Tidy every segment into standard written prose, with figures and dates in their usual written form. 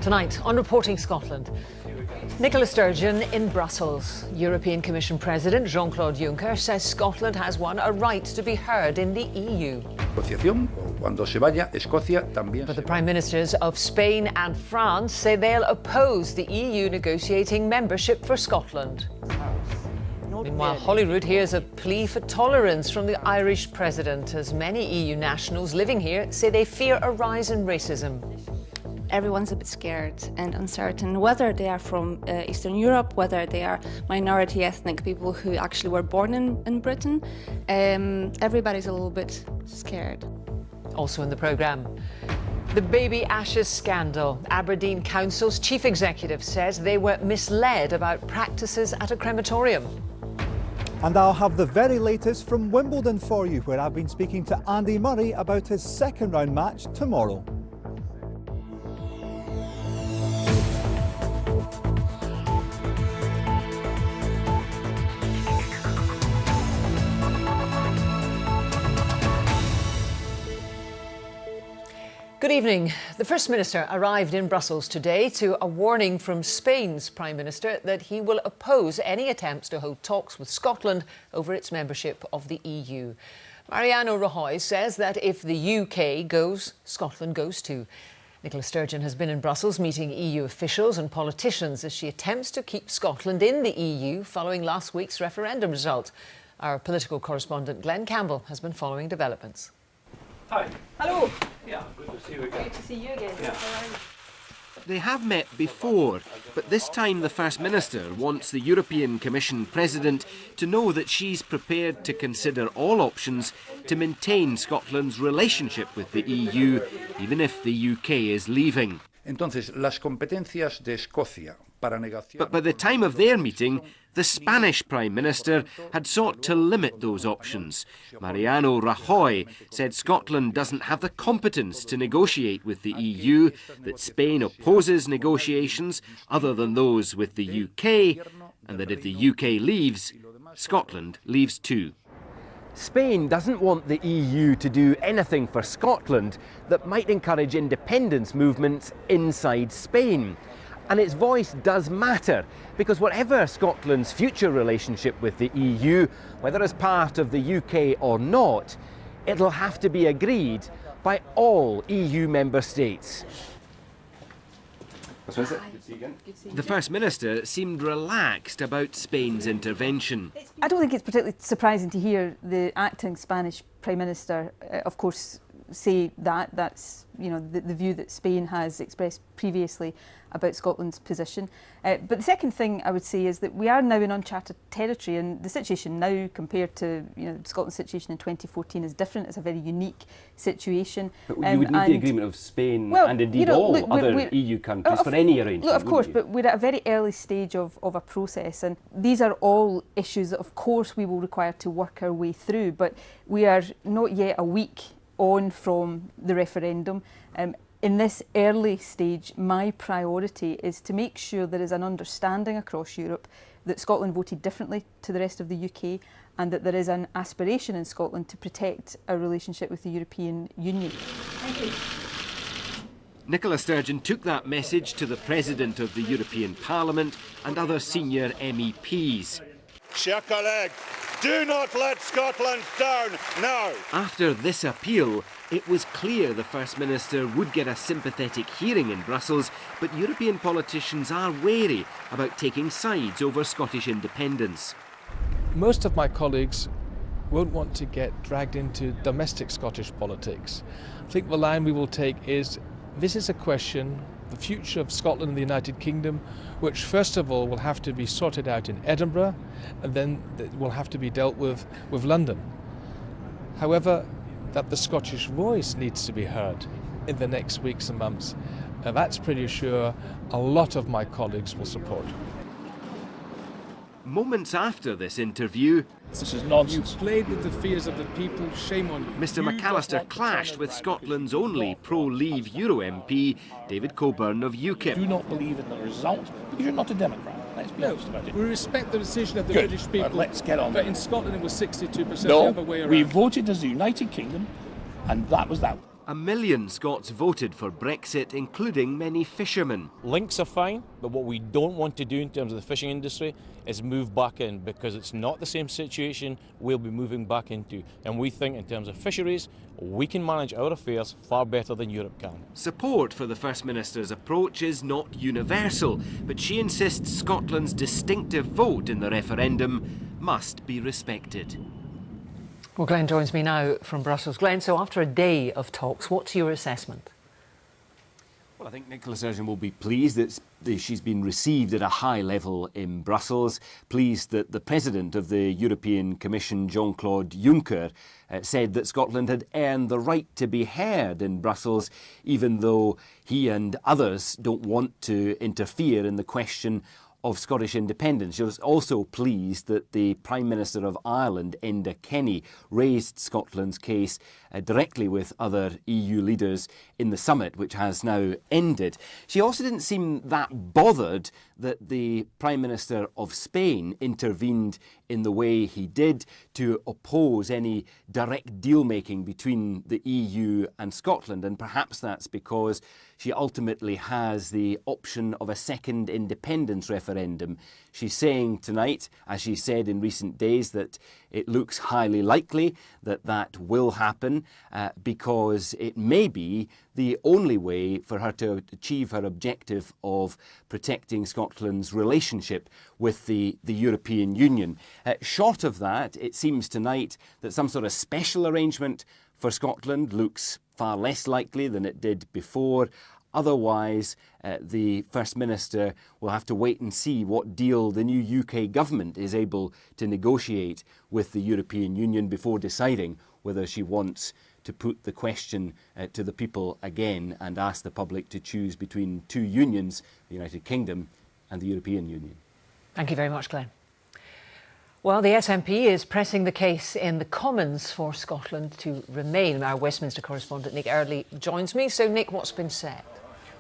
Tonight on Reporting Scotland, Nicola Sturgeon in Brussels. European Commission President Jean-Claude Juncker says Scotland has won a right to be heard in the EU. But the Prime Ministers of Spain and France say they'll oppose the EU negotiating membership for Scotland. Meanwhile, Holyrood hears a plea for tolerance from the Irish President as many EU nationals living here say they fear a rise in racism. Everyone's a bit scared and uncertain, whether they are from Eastern Europe, whether they are minority ethnic people who actually were born in Britain. Everybody's a little bit scared. Also in the programme, the baby ashes scandal. Aberdeen Council's chief executive says they were misled about practices at a crematorium. And I'll have the very latest from Wimbledon for you, where I've been speaking to Andy Murray about his second round match tomorrow. Good evening. The First Minister arrived in Brussels today to a warning from Spain's Prime Minister that he will oppose any attempts to hold talks with Scotland over its membership of the EU. Mariano Rajoy says that if the UK goes, Scotland goes too. Nicola Sturgeon has been in Brussels meeting EU officials and politicians as she attempts to keep Scotland in the EU following last week's referendum result. Our political correspondent Glenn Campbell has been following developments. Hi. Hello. Yeah, good to see you again. Good to see you again. Yeah. They have met before, but this time the First Minister wants the European Commission President to know that she's prepared to consider all options to maintain Scotland's relationship with the EU, even if the UK is leaving. But by the time of their meeting, the Spanish Prime Minister had sought to limit those options. Mariano Rajoy said Scotland doesn't have the competence to negotiate with the EU, that Spain opposes negotiations other than those with the UK, and that if the UK leaves, Scotland leaves too. Spain doesn't want the EU to do anything for Scotland that might encourage independence movements inside Spain. And its voice does matter, because whatever Scotland's future relationship with the EU, whether as part of the UK or not, it'll have to be agreed by all EU member states. The First Minister seemed relaxed about Spain's intervention. I don't think it's particularly surprising to hear the acting Spanish Prime Minister, of course, say that. That's, you know, the view that Spain has expressed previously about Scotland's position. But the second thing I would say is that we are now in uncharted territory, and the situation now compared to, you know, Scotland's situation in 2014 is different. It's a very unique situation. But you would need the agreement of Spain and indeed, you know, all other EU countries for any arrangement. Look, of course, but we're at a very early stage of a process, and these are all issues that of course we will require to work our way through, but we are not yet a week on from the referendum. In this early stage, my priority is to make sure there is an understanding across Europe that Scotland voted differently to the rest of the UK, and that there is an aspiration in Scotland to protect our relationship with the European Union. Thank you. Nicola Sturgeon took that message to the President of the European Parliament and other senior MEPs. Chers collègues, do not let Scotland down now. After this appeal, it was clear the First Minister would get a sympathetic hearing in Brussels, but European politicians are wary about taking sides over Scottish independence. Most of my colleagues won't want to get dragged into domestic Scottish politics. I think the line we will take is, this is a question, the future of Scotland and the United Kingdom, which first of all will have to be sorted out in Edinburgh, and then it will have to be dealt with London. However, that the Scottish voice needs to be heard in the next weeks and months, and that's pretty sure a lot of my colleagues will support. Moments after this interview, this is nonsense. You played with the fears of the people, shame on you. Mr McAllister clashed with Scotland's only pro-Leave Euro MP, David Coburn of UKIP. I do not believe in the result, because you're not a Democrat. Let's be honest about it. We respect the decision of the British people. Let's get on. But in Scotland it was 62% the other way around. We voted as a United Kingdom, and that was that. 1 million Scots voted for Brexit, including many fishermen. Links are fine, but what we don't want to do in terms of the fishing industry is move back in, because it's not the same situation we'll be moving back into. And we think in terms of fisheries, we can manage our affairs far better than Europe can. Support for the First Minister's approach is not universal, but she insists Scotland's distinctive vote in the referendum must be respected. Well, Glenn joins me now from Brussels. Glenn, so after a day of talks, what's your assessment? Well, I think Nicola Sturgeon will be pleased that she's been received at a high level in Brussels, pleased that the President of the European Commission, Jean-Claude Juncker, said that Scotland had earned the right to be heard in Brussels, even though he and others don't want to interfere in the question of Scottish independence. She was also pleased that the Prime Minister of Ireland, Enda Kenny, raised Scotland's case directly with other EU leaders in the summit, which has now ended. She also didn't seem that bothered that the Prime Minister of Spain intervened in the way he did to oppose any direct deal-making between the EU and Scotland, and perhaps that's because she ultimately has the option of a second independence referendum. She's saying tonight, as she said in recent days, that it looks highly likely that that will happen because it may be the only way for her to achieve her objective of protecting Scotland's relationship with the European Union. Short of that, it seems tonight that some sort of special arrangement for Scotland looks far less likely than it did before. Otherwise, the First Minister will have to wait and see what deal the new UK government is able to negotiate with the European Union before deciding whether she wants to put the question to the people again and ask the public to choose between two unions, the United Kingdom and the European Union. Thank you very much, Glenn. Well, the SNP is pressing the case in the Commons for Scotland to remain. Our Westminster correspondent Nick Eardley joins me. So, Nick, what's been said?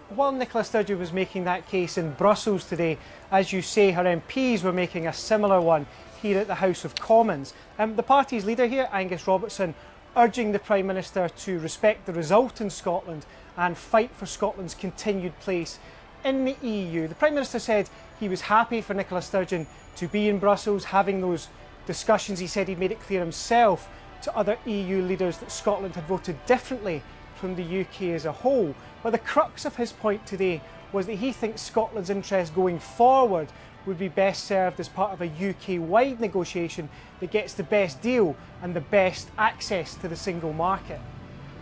While Nicola Sturgeon was making that case in Brussels today, as you say, her MPs were making a similar one here at the House of Commons. The party's leader here, Angus Robertson, urging the Prime Minister to respect the result in Scotland and fight for Scotland's continued place in the EU. The Prime Minister said he was happy for Nicola Sturgeon to be in Brussels, having those discussions. He said he'd made it clear himself to other EU leaders that Scotland had voted differently from the UK as a whole. But the crux of his point today was that he thinks Scotland's interest going forward would be best served as part of a UK-wide negotiation that gets the best deal and the best access to the single market.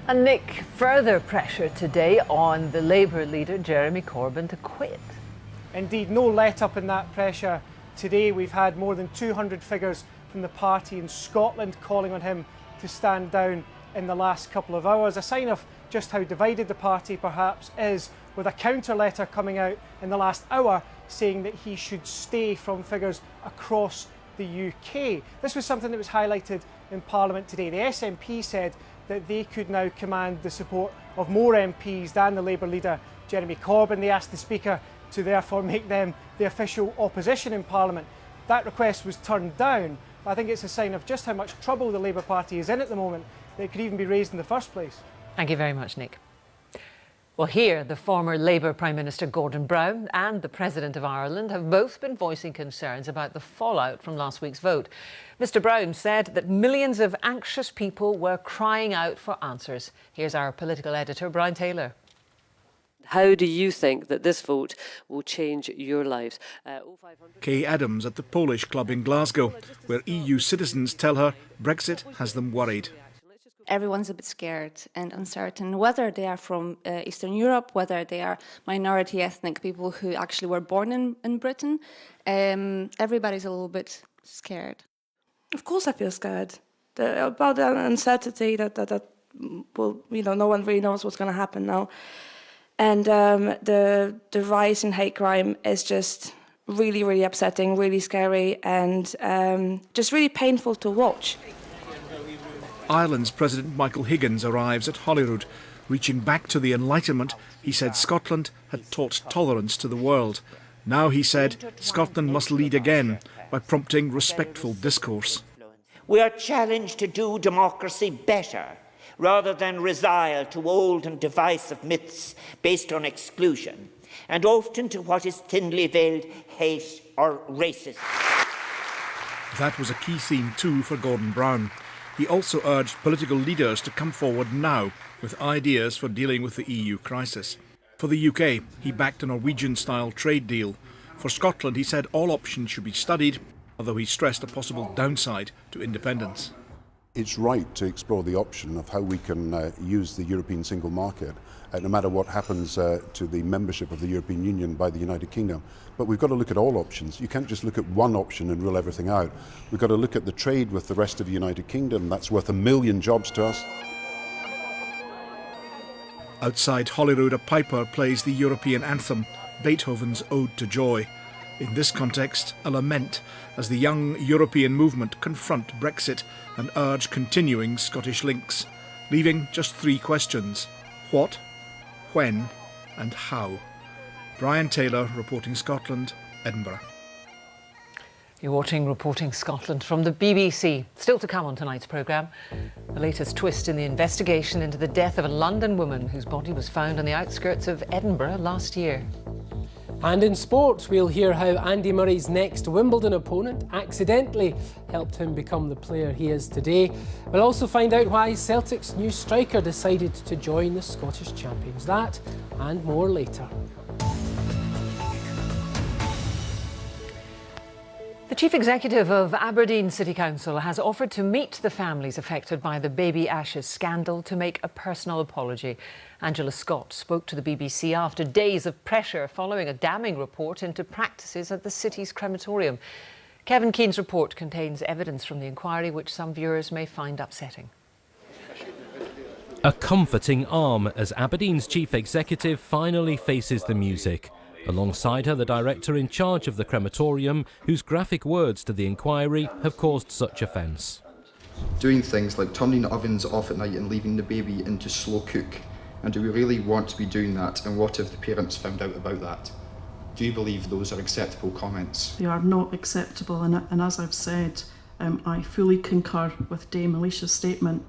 And Nick, further pressure today on the Labour leader, Jeremy Corbyn, to quit. Indeed, no let-up in that pressure. Today we've had more than 200 figures from the party in Scotland calling on him to stand down in the last couple of hours. A sign of just how divided the party perhaps is, with a counter letter coming out in the last hour saying that he should stay from figures across the UK. This was something that was highlighted in Parliament today. The SNP said that they could now command the support of more MPs than the Labour leader, Jeremy Corbyn. They asked the Speaker to therefore make them the official opposition in Parliament. That request was turned down. I think it's a sign of just how much trouble the Labour Party is in at the moment that it could even be raised in the first place. Thank you very much, Nick. Well, here, the former Labour Prime Minister Gordon Brown and the President of Ireland have both been voicing concerns about the fallout from last week's vote. Mr Brown said that millions of anxious people were crying out for answers. Here's our political editor, Brian Taylor. How do you think that this vote will change your lives? Kay Adams at the Polish club in Glasgow, where EU citizens tell her Brexit has them worried. Everyone's a bit scared and uncertain, whether they are from Eastern Europe, whether they are minority ethnic people who actually were born in Britain. Everybody's a little bit scared. Of course I feel scared about the uncertainty that well, no one really knows what's going to happen now. And the rise in hate crime is just really, really upsetting, really scary, and just really painful to watch. Ireland's President Michael Higgins arrives at Holyrood. Reaching back to the Enlightenment, he said Scotland had taught tolerance to the world. Now, he said, Scotland must lead again by prompting respectful discourse. We are challenged to do democracy better. rather than resile to old and divisive myths based on exclusion, and often to what is thinly veiled hate or racism. That was a key theme too for Gordon Brown. He also urged political leaders to come forward now with ideas for dealing with the EU crisis. For the UK, he backed a Norwegian-style trade deal. For Scotland, he said all options should be studied, although he stressed a possible downside to independence. It's right to explore the option of how we can use the European single market, no matter what happens to the membership of the European Union by the United Kingdom. But we've got to look at all options. You can't just look at one option and rule everything out. We've got to look at the trade with the rest of the United Kingdom. That's worth 1 million jobs to us. Outside Holyrood, a piper plays the European anthem, Beethoven's Ode to Joy. In this context, a lament as the young European movement confront Brexit and urge continuing Scottish links, leaving just 3 questions: what, when and how. Brian Taylor, reporting Scotland, Edinburgh. You're watching Reporting Scotland from the BBC. Still to come on tonight's programme, the latest twist in the investigation into the death of a London woman whose body was found on the outskirts of Edinburgh last year. And in sport, we'll hear how Andy Murray's next Wimbledon opponent accidentally helped him become the player he is today. We'll also find out why Celtic's new striker decided to join the Scottish champions. That and more later. The Chief Executive of Aberdeen City Council has offered to meet the families affected by the Baby Ashes scandal to make a personal apology. Angela Scott spoke to the BBC after days of pressure following a damning report into practices at the city's crematorium. Kevin Keane's report contains evidence from the inquiry which some viewers may find upsetting. A comforting arm as Aberdeen's Chief Executive finally faces the music. Alongside her, the director in charge of the crematorium, whose graphic words to the inquiry have caused such offence. Doing things like turning the ovens off at night and leaving the baby in to slow cook. And do we really want to be doing that? And what if the parents found out about that? Do you believe those are acceptable comments? They are not acceptable, and as I've said, I fully concur with Dame Alicia's statement.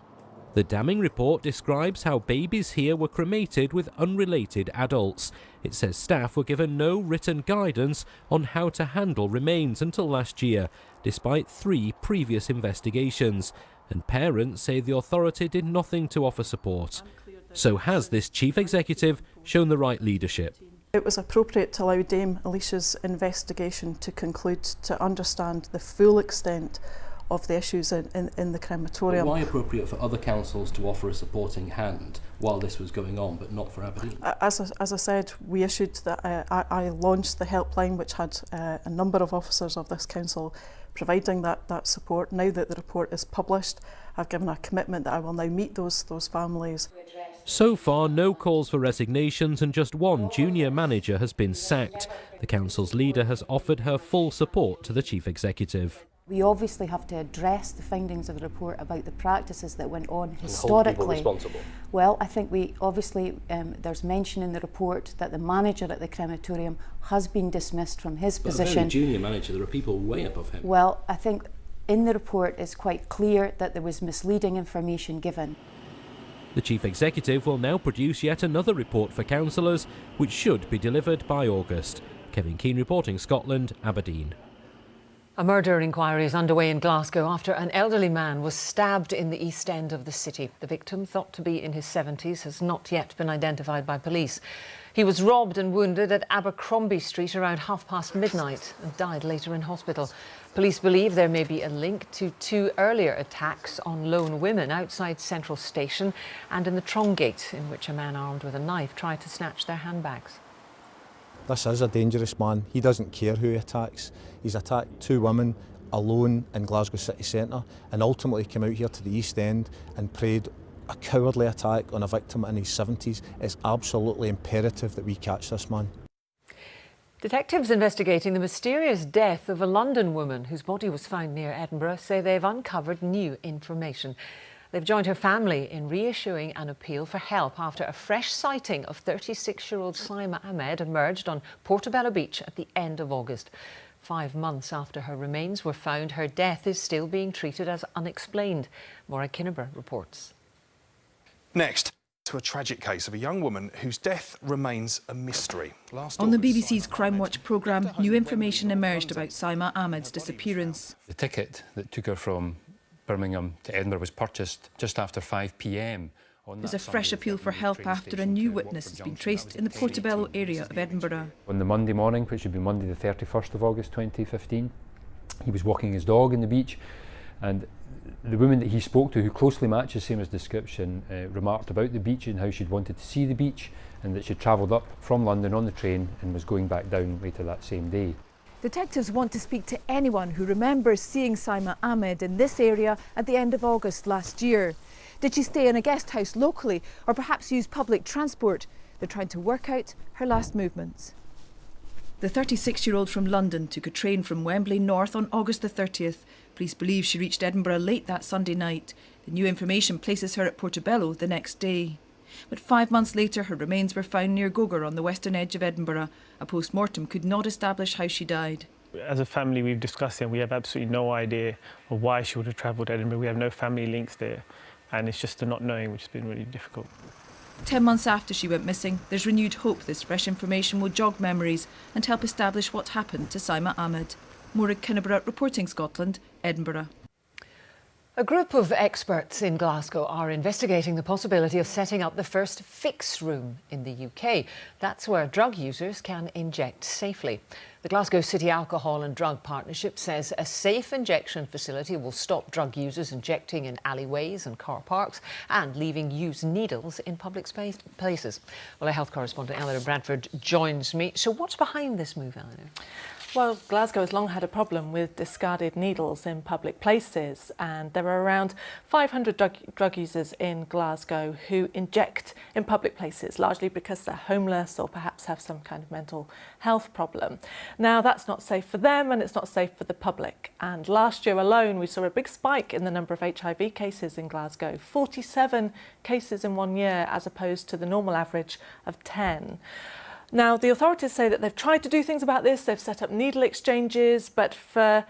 The damning report describes how babies here were cremated with unrelated adults. It says staff were given no written guidance on how to handle remains until last year, despite 3 previous investigations. And parents say the authority did nothing to offer support. So has this Chief Executive shown the right leadership? It was appropriate to allow Dame Alicia's investigation to conclude, to understand the full extent of the issues in the crematorium. But why appropriate for other councils to offer a supporting hand while this was going on, but not for Aberdeen? As I said, we issued I launched the helpline, which had a number of officers of this council providing that support. Now that the report is published, I've given a commitment that I will now meet those families. So far, no calls for resignations and just 1 junior manager has been sacked. The council's leader has offered her full support to the Chief Executive. We obviously have to address the findings of the report about the practices that went on historically. And hold people responsible. Well, I think we obviously, there's mention in the report that the manager at the crematorium has been dismissed from his position. But a very junior manager, there are people way above him. Well, I think in the report it's quite clear that there was misleading information given. The Chief Executive will now produce yet another report for councillors, which should be delivered by August. Kevin Keane reporting Scotland, Aberdeen. A murder inquiry is underway in Glasgow after an elderly man was stabbed in the East End of the city. The victim, thought to be in his 70s, has not yet been identified by police. He was robbed and wounded at Abercrombie Street around midnight and died later in hospital. Police believe there may be a link to 2 earlier attacks on lone women outside Central Station and in the Trongate, in which a man armed with a knife tried to snatch their handbags. This is a dangerous man. He doesn't care who he attacks. He's attacked 2 women alone in Glasgow city centre and ultimately came out here to the East End and prayed a cowardly attack on a victim in his 70s. It's absolutely imperative that we catch this man. Detectives investigating the mysterious death of a London woman whose body was found near Edinburgh say they've uncovered new information. They've joined her family in reissuing an appeal for help after a fresh sighting of 36-year-old Saima Ahmed emerged on Portobello Beach at the end of August. 5 months after her remains were found, her death is still being treated as unexplained. Maura Kinneber reports. Next, to a tragic case of a young woman whose death remains a mystery. On the BBC's Crime Watch programme, new information emerged about Saima Ahmed's disappearance. The ticket that took her from Birmingham to Edinburgh was purchased just after 5 p.m. There's a fresh appeal for help after a new witness has been traced in the Portobello area of Edinburgh. On the Monday morning, which would be Monday the 31st of August 2015, he was walking his dog on the beach, and the woman that he spoke to, who closely matches Saima's description, remarked about the beach and how she'd wanted to see the beach, and that she'd travelled up from London on the train and was going back down later that same day. Detectives want to speak to anyone who remembers seeing Saima Ahmed in this area at the end of August last year. Did she stay in a guest house locally or perhaps use public transport? They're trying to work out her last movements. The 36-year-old from London took a train from Wembley North on August the 30th. Police believe she reached Edinburgh late that Sunday night. The new information places her at Portobello the next day. But 5 months later, her remains were found near Gogar on the western edge of Edinburgh. A post-mortem could not establish how she died. As a family, we've discussed it and we have absolutely no idea of why she would have travelled to Edinburgh. We have no family links there, and it's just the not knowing which has been really difficult. 10 months after she went missing, there's renewed hope this fresh information will jog memories and help establish what happened to Saima Ahmed. Maura Kinneborough, reporting Scotland, Edinburgh. A group of experts in Glasgow are investigating the possibility of setting up the first fix room in the UK. That's where drug users can inject safely. The Glasgow City Alcohol and Drug Partnership says a safe injection facility will stop drug users injecting in alleyways and car parks and leaving used needles in public places. Well, our health correspondent Eleanor Bradford joins me. So what's behind this move, Eleanor? Well, Glasgow has long had a problem with discarded needles in public places, and there are around 500 drug users in Glasgow who inject in public places, largely because they're homeless or perhaps have some kind of mental health problem. Now, that's not safe for them and it's not safe for the public. And last year alone, we saw a big spike in the number of HIV cases in Glasgow, 47 cases in 1 year as opposed to the normal average of 10. Now, the authorities say that they've tried to do things about this. They've set up needle exchanges, but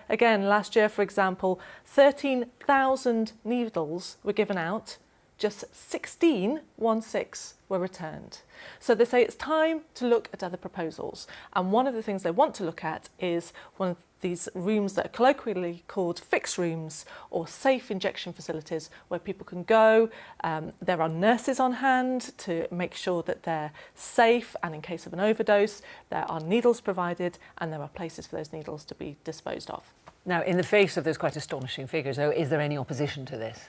again, last year, for example, 13,000 needles were given out. Just 16 were returned. So they say it's time to look at other proposals. And one of the things they want to look at is one of these rooms that are colloquially called fix rooms or safe injection facilities where people can go. There are nurses on hand to make sure that they're safe, and in case of an overdose, there are needles provided and there are places for those needles to be disposed of. Now, in the face of those quite astonishing figures, though, is there any opposition to this?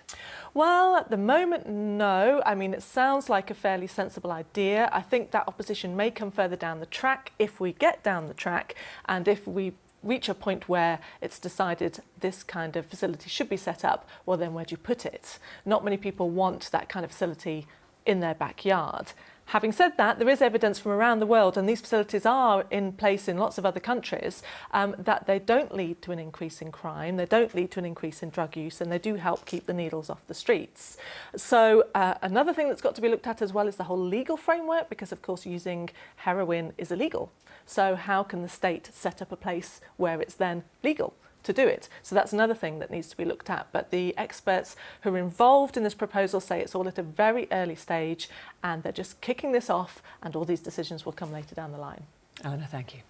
Well, at the moment, no. I mean, it sounds like a fairly sensible idea. I think that opposition may come further down the track if we get down the track and if we reach a point where it's decided this kind of facility should be set up. Well, then where do you put it? Not many people want that kind of facility in their backyard. Having said that, there is evidence from around the world, and these facilities are in place in lots of other countries, that they don't lead to an increase in crime, they don't lead to an increase in drug use, and they do help keep the needles off the streets. So another thing that's got to be looked at as well is the whole legal framework, because of course using heroin is illegal. So how can the state set up a place where it's then legal to do it? So that's another thing that needs to be looked at. But the experts who are involved in this proposal say it's all at a very early stage and they're just kicking this off, and all these decisions will come later down the line. Eleanor, thank you.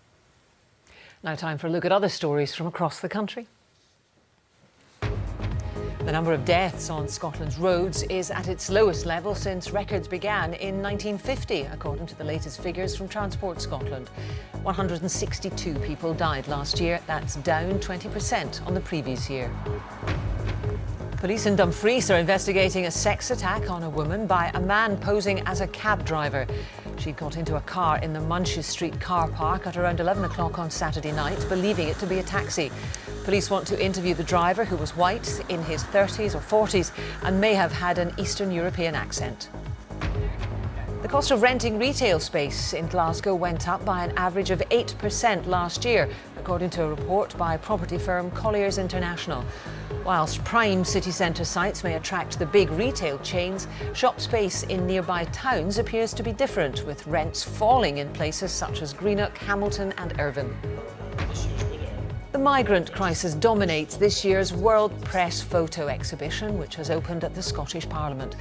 Now time for a look at other stories from across the country. The number of deaths on Scotland's roads is at its lowest level since records began in 1950, according to the latest figures from Transport Scotland. 162 people died last year. That's down 20% on the previous year. Police in Dumfries are investigating a sex attack on a woman by a man posing as a cab driver. She got into a car in the Munches Street car park at around 11 o'clock on Saturday night, believing it to be a taxi. Police want to interview the driver, who was white, in his 30s or 40s, and may have had an Eastern European accent. The cost of renting retail space in Glasgow went up by an average of 8% last year, according to a report by property firm Colliers International. Whilst prime city centre sites may attract the big retail chains, shop space in nearby towns appears to be different, with rents falling in places such as Greenock, Hamilton and Irvine. The migrant crisis dominates this year's World Press Photo Exhibition, which has opened at the Scottish Parliament.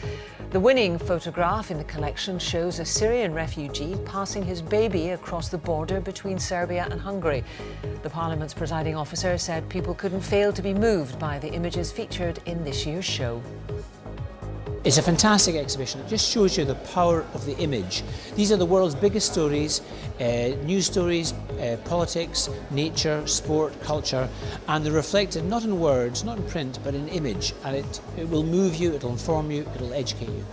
The winning photograph in the collection shows a Syrian refugee passing his baby across the border between Serbia and Hungary. The Parliament's presiding officer said people couldn't fail to be moved by the images featured in this year's show. It's a fantastic exhibition. It just shows you the power of the image. These are the world's biggest stories, news stories, politics, nature, sport, culture, and they're reflected not in words, not in print, but in image. And it will move you, it'll inform you, it'll educate you.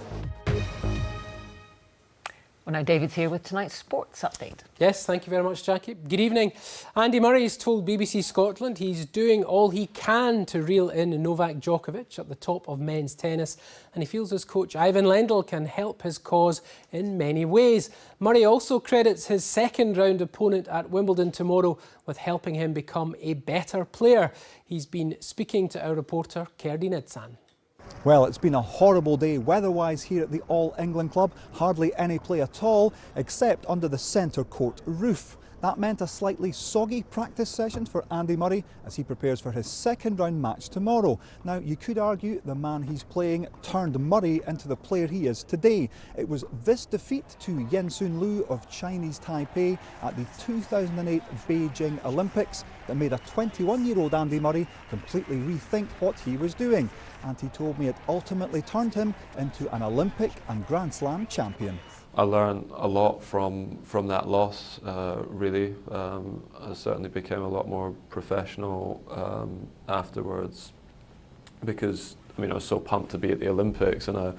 Well, now David's here with tonight's sports update. Yes, thank you very much, Jackie. Good evening. Andy Murray has told BBC Scotland he's doing all he can to reel in Novak Djokovic at the top of men's tennis, and he feels his coach Ivan Lendl can help his cause in many ways. Murray also credits his second-round opponent at Wimbledon tomorrow with helping him become a better player. He's been speaking to our reporter, Kerdy Nidsan. Well, it's been a horrible day weather-wise here at the All England Club. Hardly any play at all, except under the centre court roof. That meant a slightly soggy practice session for Andy Murray as he prepares for his second round match tomorrow. Now, you could argue the man he's playing turned Murray into the player he is today. It was this defeat to Yensun Liu of Chinese Taipei at the 2008 Beijing Olympics that made a 21-year-old Andy Murray completely rethink what he was doing. And he told me it ultimately turned him into an Olympic and Grand Slam champion. I learned a lot from that loss, really. I certainly became a lot more professional afterwards because, I mean, I was so pumped to be at the Olympics, and I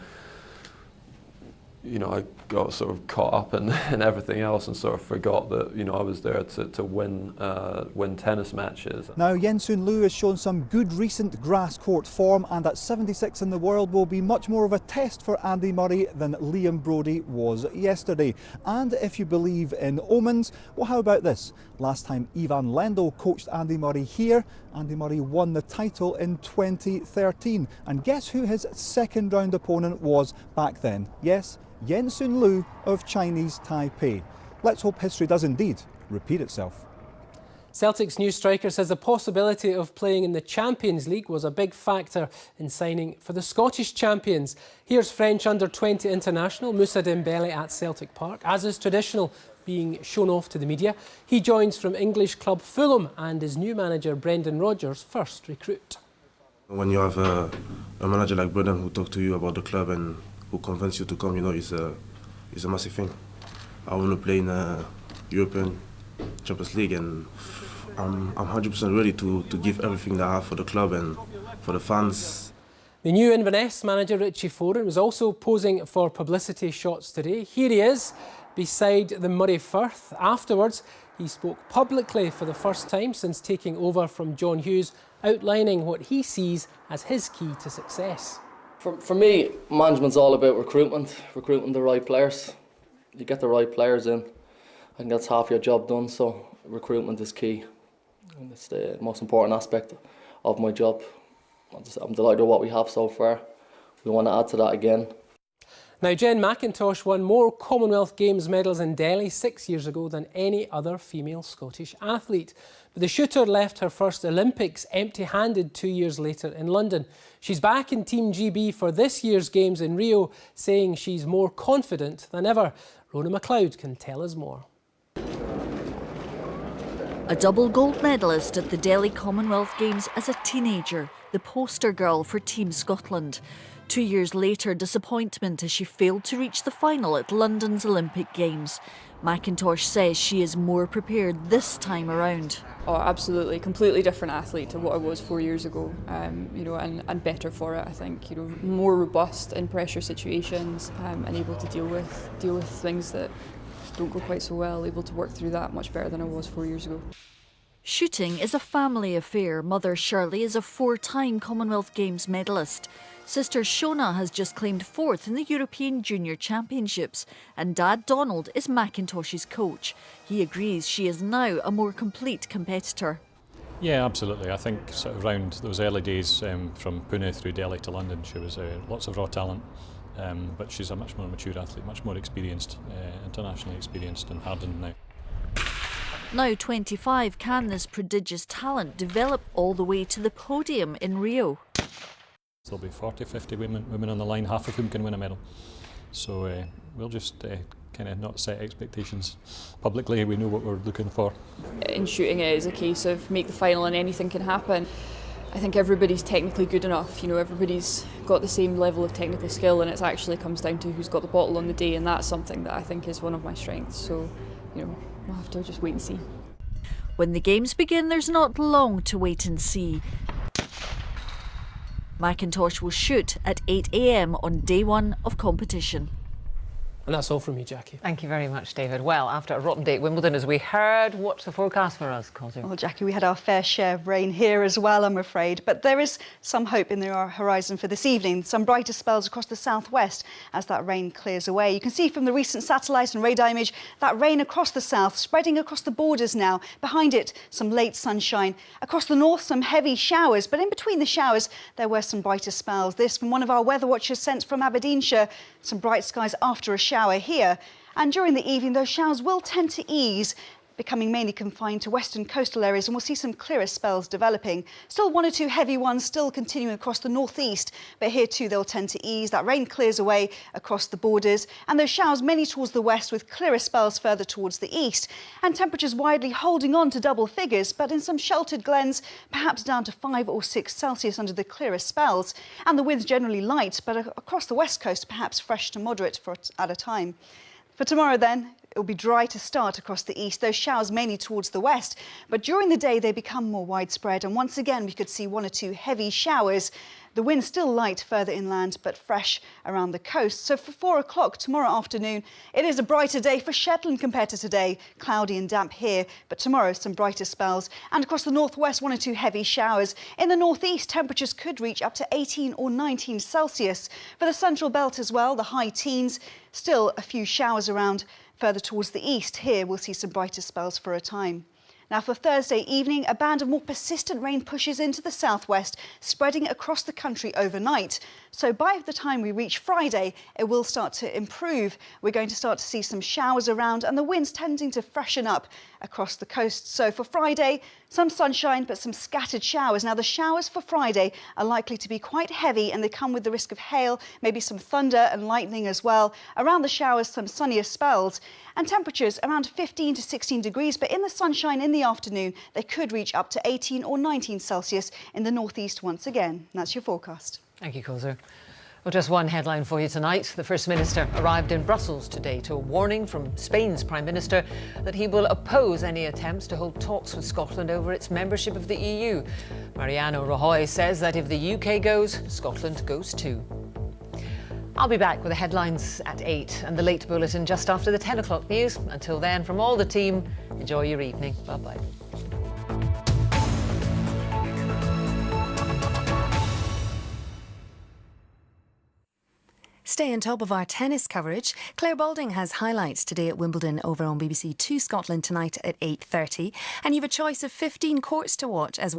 got sort of caught up in everything else and sort of forgot that, I was there to win tennis matches. Now, Yensun Liu has shown some good recent grass court form, and at 76 in the world will be much more of a test for Andy Murray than Liam Brodie was yesterday. And if you believe in omens, well, how about this? Last time Ivan Lendl coached Andy Murray here, Andy Murray won the title in 2013. And guess who his second round opponent was back then? Yes, Yensun Liu of Chinese Taipei. Let's hope history does indeed repeat itself. Celtic's new striker says the possibility of playing in the Champions League was a big factor in signing for the Scottish champions. Here's French under-20 international Moussa Dembele at Celtic Park, as is traditional, being shown off to the media. He joins from English club Fulham and is new manager Brendan Rodgers' first recruit. When you have a manager like Brendan who talks to you about the club and who convince you to come, it's a massive thing. I want to play in European Champions League, and I'm 100% ready to give everything that I have for the club and for the fans. The new Inverness manager Richie Foran was also posing for publicity shots today. Here he is beside the Murray Firth. Afterwards, he spoke publicly for the first time since taking over from John Hughes, outlining what he sees as his key to success. For me, management's all about recruiting the right players. You get the right players in, I think that's half your job done, so recruitment is key. And it's the most important aspect of my job. I'm delighted with what we have so far. We want to add to that again. Now, Jen McIntosh won more Commonwealth Games medals in Delhi 6 years ago than any other female Scottish athlete. But the shooter left her first Olympics empty-handed 2 years later in London. She's back in Team GB for this year's Games in Rio, saying she's more confident than ever. Rona McLeod can tell us more. A double gold medalist at the Delhi Commonwealth Games as a teenager, the poster girl for Team Scotland. 2 years later, disappointment as she failed to reach the final at London's Olympic Games. McIntosh says she is more prepared this time around. Oh, absolutely, completely different athlete to what I was 4 years ago. And better for it, I think. More robust in pressure situations, and able to deal with things that don't go quite so well. Able to work through that much better than I was 4 years ago. Shooting is a family affair. Mother Shirley is a 4-time Commonwealth Games medalist. Sister Shona has just claimed 4th in the European Junior Championships, and Dad Donald is McIntosh's coach. He agrees she is now a more complete competitor. Yeah, absolutely. I think sort of around those early days from Pune through Delhi to London, she was lots of raw talent, but she's a much more mature athlete, much more experienced, internationally experienced and hardened now. Now 25, can this prodigious talent develop all the way to the podium in Rio? There'll be 40, 50 women on the line, half of whom can win a medal. So we'll just kind of not set expectations publicly. We know what we're looking for. In shooting, it is a case of make the final and anything can happen. I think everybody's technically good enough. You know, everybody's got the same level of technical skill, and it actually comes down to who's got the bottle on the day, and that's something that I think is one of my strengths. So, you know, we'll have to just wait and see. When the games begin, there's not long to wait and see. Macintosh will shoot at 8 a.m. on day one of competition. And that's all from me, Jackie. Thank you very much, David. Well, after a rotten day at Wimbledon, as we heard, what's the forecast for us, Cosy? Well, Jackie, we had our fair share of rain here as well, I'm afraid. But there is some hope in the horizon for this evening. Some brighter spells across the southwest as that rain clears away. You can see from the recent satellite and radar image that rain across the south, spreading across the borders now. Behind it, some late sunshine. Across the north, some heavy showers. But in between the showers, there were some brighter spells. This from one of our weather watchers sent from Aberdeenshire. Some bright skies after a shower here. And during the evening, those showers will tend to ease, becoming mainly confined to western coastal areas, and we'll see some clearer spells developing. Still one or two heavy ones still continuing across the northeast, but here too they'll tend to ease. That rain clears away across the borders, and those showers mainly towards the west with clearer spells further towards the east. And temperatures widely holding on to double figures, but in some sheltered glens, perhaps down to 5 or 6 Celsius under the clearer spells. And the winds generally light, but across the west coast, perhaps fresh to moderate at a time. For tomorrow then, it will be dry to start across the east, those showers mainly towards the west, but during the day they become more widespread, and once again we could see 1 or 2 heavy showers. The wind still light further inland, but fresh around the coast. So for 4 o'clock tomorrow afternoon, it is a brighter day for Shetland compared to today. Cloudy and damp here, but tomorrow some brighter spells. And across the northwest, 1 or 2 heavy showers. In the northeast, temperatures could reach up to 18 or 19 Celsius. For the central belt as well, the high teens. Still a few showers around. Further towards the east, here we'll see some brighter spells for a time. Now for Thursday evening, a band of more persistent rain pushes into the southwest, spreading across the country overnight. So by the time we reach Friday, it will start to improve. We're going to start to see some showers around and the winds tending to freshen up across the coast. So for Friday, some sunshine, but some scattered showers. Now the showers for Friday are likely to be quite heavy and they come with the risk of hail, maybe some thunder and lightning as well. Around the showers, some sunnier spells and temperatures around 15 to 16 degrees. But in the sunshine in the afternoon, they could reach up to 18 or 19 Celsius in the northeast once again. And that's your forecast. Thank you, Kozer. Well, just one headline for you tonight. The First Minister arrived in Brussels today to a warning from Spain's Prime Minister that he will oppose any attempts to hold talks with Scotland over its membership of the EU. Mariano Rajoy says that if the UK goes, Scotland goes too. I'll be back with the headlines at 8 and the late bulletin just after the 10 o'clock news. Until then, from all the team, enjoy your evening. Bye-bye. Stay on top of our tennis coverage. Claire Balding has highlights today at Wimbledon over on BBC 2 Scotland tonight at 8:30. And you've a choice of 15 courts to watch as